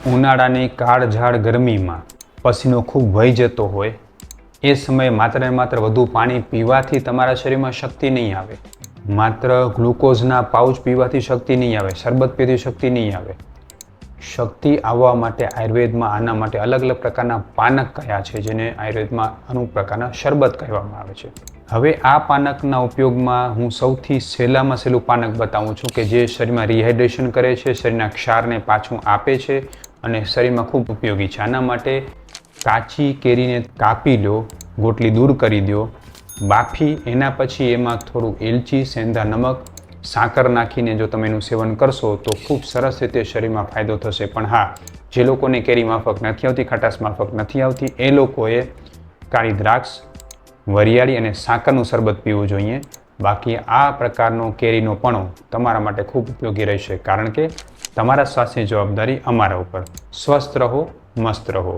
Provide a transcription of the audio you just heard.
ઉનાળાની કાળઝાળ ગરમીમાં પસીનો ખૂબ વહી જતો હોય એ સમયે માત્ર ને માત્ર વધુ પાણી પીવાથી તમારા શરીરમાં શક્તિ નહીં આવે, માત્ર ગ્લુકોઝના પાઉચ પીવાથી શક્તિ નહીં આવે, શરબત પીવાથી શક્તિ નહીં આવે. શક્તિ આવવા માટે આયુર્વેદમાં આના માટે અલગ અલગ પ્રકારના પાનક કયા છે, જેને આયુર્વેદમાં અમુક પ્રકારના શરબત કહેવામાં આવે છે. હવે આ પાનકના ઉપયોગમાં હું સૌથી સહેલામાં સહેલું પાનક બતાવું છું કે જે શરીરમાં રિહાઇડ્રેશન કરે છે, શરીરના ક્ષારને પાછું આપે છે અને શરીરમાં ખૂબ ઉપયોગી છે. આના માટે કાચી કેરીને કાપી લો, ગોટલી દૂર કરી દો, બાફી એના પછી એમાં થોડું એલચી, સેંધા નમક, સાકર નાખીને જો તમે એનું સેવન કરશો તો ખૂબ સરસ રીતે શરીરમાં ફાયદો થશે. પણ હા, જે લોકોને કેરી માફક નથી આવતી, ખટાશ માફક નથી આવતી, એ લોકોએ કાળી દ્રાક્ષ, વરિયાળી અને સાકરનું શરબત પીવું જોઈએ. બાકી આ પ્રકારનો કેરીનો પણો તમારા માટે ખૂબ ઉપયોગી રહેશે, કારણ કે તમારા સ્વાસ્થ્યની જવાબદારી અમારા ઉપર. સ્વસ્થ રહો, મસ્ત રહો.